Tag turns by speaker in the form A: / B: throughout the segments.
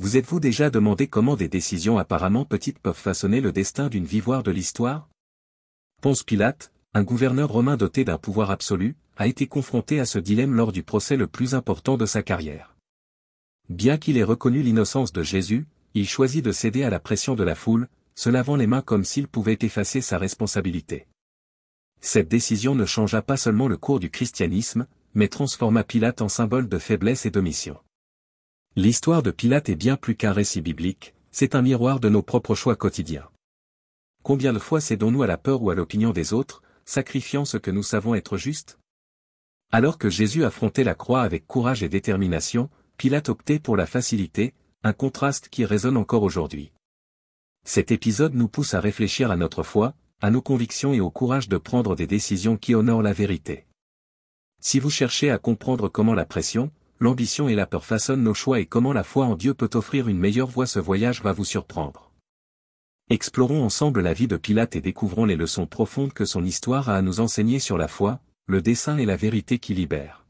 A: Vous êtes-vous déjà demandé comment des décisions apparemment petites peuvent façonner le destin d'une vie voire de l'histoire? Ponce Pilate, un gouverneur romain doté d'un pouvoir absolu, a été confronté à ce dilemme lors du procès le plus important de sa carrière. Bien qu'il ait reconnu l'innocence de Jésus, il choisit de céder à la pression de la foule, se lavant les mains comme s'il pouvait effacer sa responsabilité. Cette décision ne changea pas seulement le cours du christianisme, mais transforma Pilate en symbole de faiblesse et d'omission. L'histoire de Pilate est bien plus qu'un récit biblique, c'est un miroir de nos propres choix quotidiens. Combien de fois cédons-nous à la peur ou à l'opinion des autres, sacrifiant ce que nous savons être juste? Alors que Jésus affrontait la croix avec courage et détermination, Pilate optait pour la facilité, un contraste qui résonne encore aujourd'hui. Cet épisode nous pousse à réfléchir à notre foi, à nos convictions et au courage de prendre des décisions qui honorent la vérité. Si vous cherchez à comprendre comment la pression, l'ambition et la peur façonnent nos choix et comment la foi en Dieu peut offrir une meilleure voie, ce voyage va vous surprendre. Explorons ensemble la vie de Pilate et découvrons les leçons profondes que son histoire a à nous enseigner sur la foi, le dessein et la vérité qui libèrent.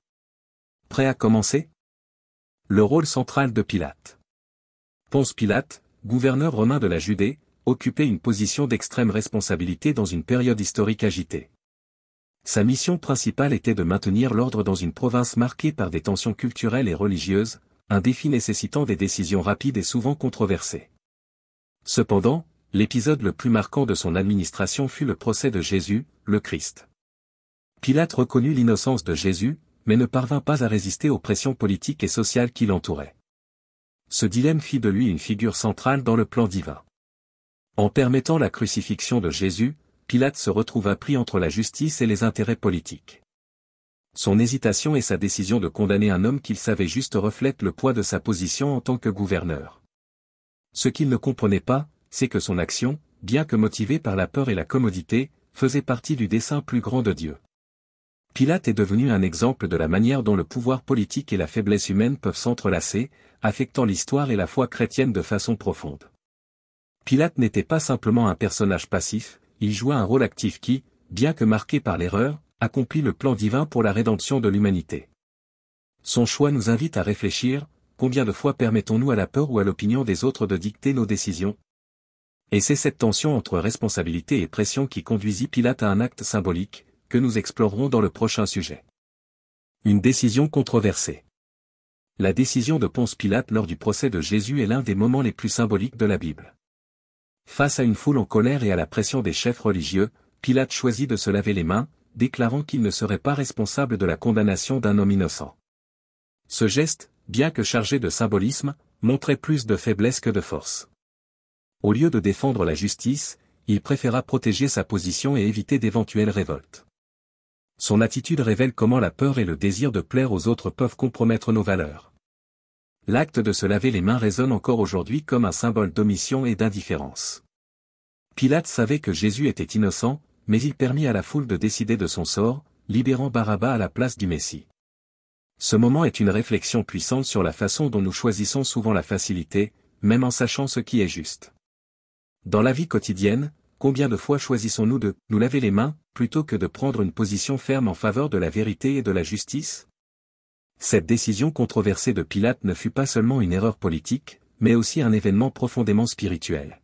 A: Prêt à commencer? Le rôle central de Pilate. Ponce Pilate, gouverneur romain de la Judée, occupait une position d'extrême responsabilité dans une période historique agitée. Sa mission principale était de maintenir l'ordre dans une province marquée par des tensions culturelles et religieuses, un défi nécessitant des décisions rapides et souvent controversées. Cependant, l'épisode le plus marquant de son administration fut le procès de Jésus, le Christ. Pilate reconnut l'innocence de Jésus, mais ne parvint pas à résister aux pressions politiques et sociales qui l'entouraient. Ce dilemme fit de lui une figure centrale dans le plan divin. En permettant la crucifixion de Jésus, Pilate se retrouva pris entre la justice et les intérêts politiques. Son hésitation et sa décision de condamner un homme qu'il savait juste reflètent le poids de sa position en tant que gouverneur. Ce qu'il ne comprenait pas, c'est que son action, bien que motivée par la peur et la commodité, faisait partie du dessein plus grand de Dieu. Pilate est devenu un exemple de la manière dont le pouvoir politique et la faiblesse humaine peuvent s'entrelacer, affectant l'histoire et la foi chrétienne de façon profonde. Pilate n'était pas simplement un personnage passif, il joua un rôle actif qui, bien que marqué par l'erreur, accomplit le plan divin pour la rédemption de l'humanité. Son choix nous invite à réfléchir, combien de fois permettons-nous à la peur ou à l'opinion des autres de dicter nos décisions? Et c'est cette tension entre responsabilité et pression qui conduisit Pilate à un acte symbolique, que nous explorerons dans le prochain sujet. Une décision controversée. La décision de Ponce Pilate lors du procès de Jésus est l'un des moments les plus symboliques de la Bible. Face à une foule en colère et à la pression des chefs religieux, Pilate choisit de se laver les mains, déclarant qu'il ne serait pas responsable de la condamnation d'un homme innocent. Ce geste, bien que chargé de symbolisme, montrait plus de faiblesse que de force. Au lieu de défendre la justice, il préféra protéger sa position et éviter d'éventuelles révoltes. Son attitude révèle comment la peur et le désir de plaire aux autres peuvent compromettre nos valeurs. L'acte de se laver les mains résonne encore aujourd'hui comme un symbole d'omission et d'indifférence. Pilate savait que Jésus était innocent, mais il permit à la foule de décider de son sort, libérant Barabbas à la place du Messie. Ce moment est une réflexion puissante sur la façon dont nous choisissons souvent la facilité, même en sachant ce qui est juste. Dans la vie quotidienne, combien de fois choisissons-nous de nous laver les mains, plutôt que de prendre une position ferme en faveur de la vérité et de la justice? Cette décision controversée de Pilate ne fut pas seulement une erreur politique, mais aussi un événement profondément spirituel.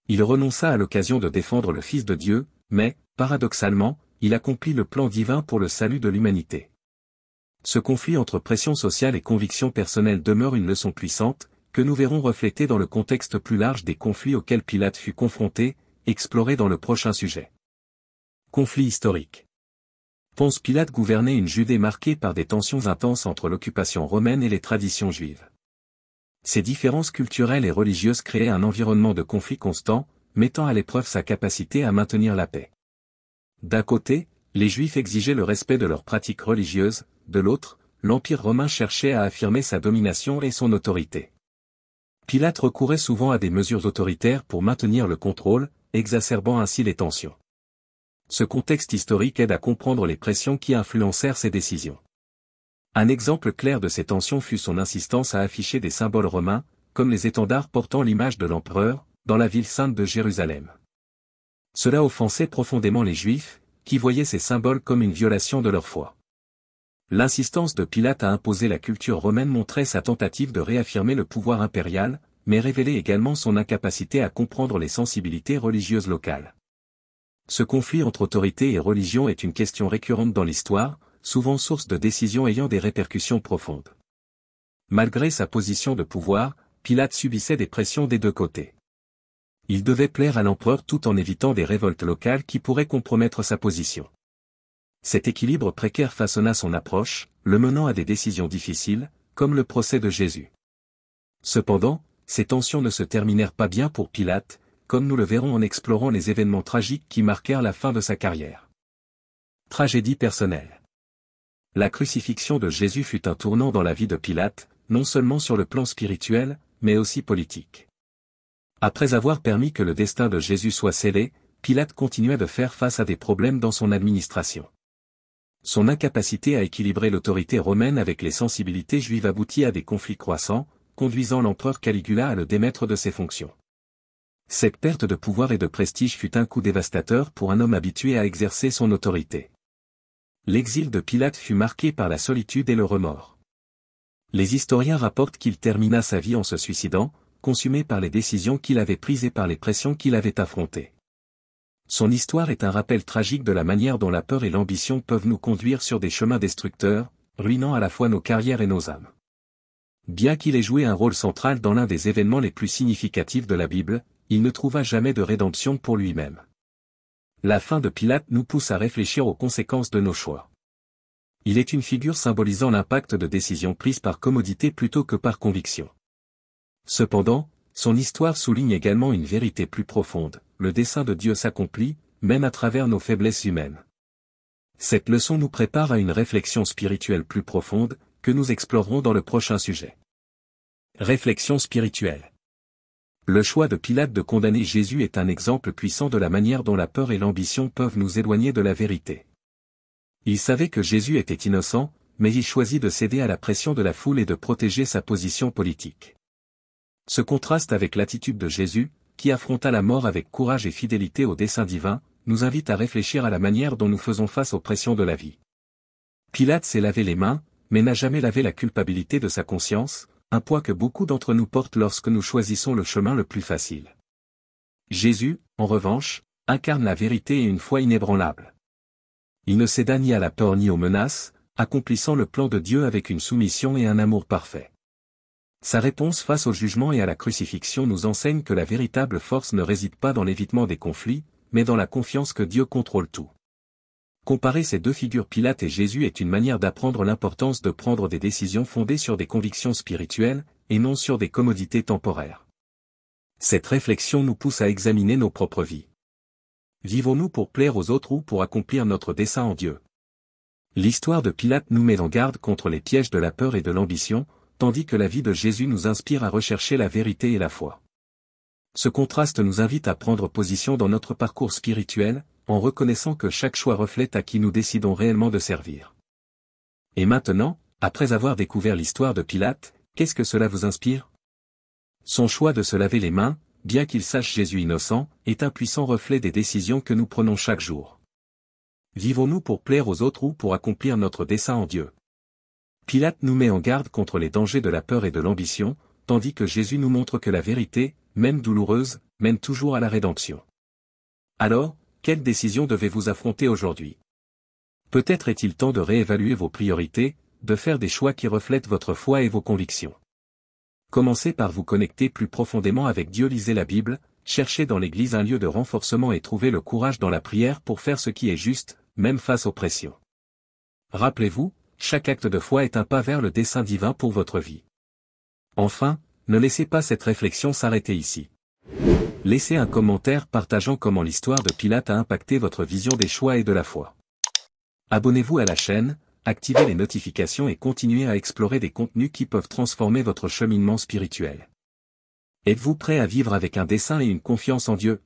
A: Il renonça à l'occasion de défendre le Fils de Dieu, mais, paradoxalement, il accomplit le plan divin pour le salut de l'humanité. Ce conflit entre pression sociale et conviction personnelle demeure une leçon puissante, que nous verrons reflétée dans le contexte plus large des conflits auxquels Pilate fut confronté, exploré dans le prochain sujet. Conflit historique. Ponce Pilate gouvernait une Judée marquée par des tensions intenses entre l'occupation romaine et les traditions juives. Ces différences culturelles et religieuses créaient un environnement de conflit constant, mettant à l'épreuve sa capacité à maintenir la paix. D'un côté, les Juifs exigeaient le respect de leurs pratiques religieuses, de l'autre, l'Empire romain cherchait à affirmer sa domination et son autorité. Pilate recourait souvent à des mesures autoritaires pour maintenir le contrôle, exacerbant ainsi les tensions. Ce contexte historique aide à comprendre les pressions qui influencèrent ses décisions. Un exemple clair de ces tensions fut son insistance à afficher des symboles romains, comme les étendards portant l'image de l'empereur, dans la ville sainte de Jérusalem. Cela offensait profondément les Juifs, qui voyaient ces symboles comme une violation de leur foi. L'insistance de Pilate à imposer la culture romaine montrait sa tentative de réaffirmer le pouvoir impérial, mais révélait également son incapacité à comprendre les sensibilités religieuses locales. Ce conflit entre autorité et religion est une question récurrente dans l'histoire, souvent source de décisions ayant des répercussions profondes. Malgré sa position de pouvoir, Pilate subissait des pressions des deux côtés. Il devait plaire à l'empereur tout en évitant des révoltes locales qui pourraient compromettre sa position. Cet équilibre précaire façonna son approche, le menant à des décisions difficiles, comme le procès de Jésus. Cependant, ces tensions ne se terminèrent pas bien pour Pilate, comme nous le verrons en explorant les événements tragiques qui marquèrent la fin de sa carrière. Tragédie personnelle. La crucifixion de Jésus fut un tournant dans la vie de Pilate, non seulement sur le plan spirituel, mais aussi politique. Après avoir permis que le destin de Jésus soit scellé, Pilate continuait de faire face à des problèmes dans son administration. Son incapacité à équilibrer l'autorité romaine avec les sensibilités juives aboutit à des conflits croissants, conduisant l'empereur Caligula à le démettre de ses fonctions. Cette perte de pouvoir et de prestige fut un coup dévastateur pour un homme habitué à exercer son autorité. L'exil de Pilate fut marqué par la solitude et le remords. Les historiens rapportent qu'il termina sa vie en se suicidant, consumé par les décisions qu'il avait prises et par les pressions qu'il avait affrontées. Son histoire est un rappel tragique de la manière dont la peur et l'ambition peuvent nous conduire sur des chemins destructeurs, ruinant à la fois nos carrières et nos âmes. Bien qu'il ait joué un rôle central dans l'un des événements les plus significatifs de la Bible, il ne trouva jamais de rédemption pour lui-même. La fin de Pilate nous pousse à réfléchir aux conséquences de nos choix. Il est une figure symbolisant l'impact de décisions prises par commodité plutôt que par conviction. Cependant, son histoire souligne également une vérité plus profonde, le dessein de Dieu s'accomplit, même à travers nos faiblesses humaines. Cette leçon nous prépare à une réflexion spirituelle plus profonde, que nous explorerons dans le prochain sujet. Réflexion spirituelle. Le choix de Pilate de condamner Jésus est un exemple puissant de la manière dont la peur et l'ambition peuvent nous éloigner de la vérité. Il savait que Jésus était innocent, mais il choisit de céder à la pression de la foule et de protéger sa position politique. Ce contraste avec l'attitude de Jésus, qui affronta la mort avec courage et fidélité au dessein divin, nous invite à réfléchir à la manière dont nous faisons face aux pressions de la vie. Pilate s'est lavé les mains, mais n'a jamais lavé la culpabilité de sa conscience, un poids que beaucoup d'entre nous portent lorsque nous choisissons le chemin le plus facile. Jésus, en revanche, incarne la vérité et une foi inébranlable. Il ne céda ni à la peur ni aux menaces, accomplissant le plan de Dieu avec une soumission et un amour parfait. Sa réponse face au jugement et à la crucifixion nous enseigne que la véritable force ne réside pas dans l'évitement des conflits, mais dans la confiance que Dieu contrôle tout. Comparer ces deux figures Pilate et Jésus est une manière d'apprendre l'importance de prendre des décisions fondées sur des convictions spirituelles, et non sur des commodités temporaires. Cette réflexion nous pousse à examiner nos propres vies. Vivons-nous pour plaire aux autres ou pour accomplir notre dessein en Dieu? L'histoire de Pilate nous met en garde contre les pièges de la peur et de l'ambition, tandis que la vie de Jésus nous inspire à rechercher la vérité et la foi. Ce contraste nous invite à prendre position dans notre parcours spirituel, en reconnaissant que chaque choix reflète à qui nous décidons réellement de servir. Et maintenant, après avoir découvert l'histoire de Pilate, qu'est-ce que cela vous inspire? Son choix de se laver les mains, bien qu'il sache Jésus innocent, est un puissant reflet des décisions que nous prenons chaque jour. Vivons-nous pour plaire aux autres ou pour accomplir notre dessein en Dieu? Pilate nous met en garde contre les dangers de la peur et de l'ambition, tandis que Jésus nous montre que la vérité, même douloureuse, mène toujours à la rédemption. Alors, quelle décision devez-vous affronter aujourd'hui? Peut-être est-il temps de réévaluer vos priorités, de faire des choix qui reflètent votre foi et vos convictions. Commencez par vous connecter plus profondément avec Dieu, lisez la Bible, cherchez dans l'Église un lieu de renforcement et trouvez le courage dans la prière pour faire ce qui est juste, même face aux pressions. Rappelez-vous, chaque acte de foi est un pas vers le dessein divin pour votre vie. Enfin, ne laissez pas cette réflexion s'arrêter ici. Laissez un commentaire partageant comment l'histoire de Pilate a impacté votre vision des choix et de la foi. Abonnez-vous à la chaîne, activez les notifications et continuez à explorer des contenus qui peuvent transformer votre cheminement spirituel. Êtes-vous prêt à vivre avec un dessein et une confiance en Dieu?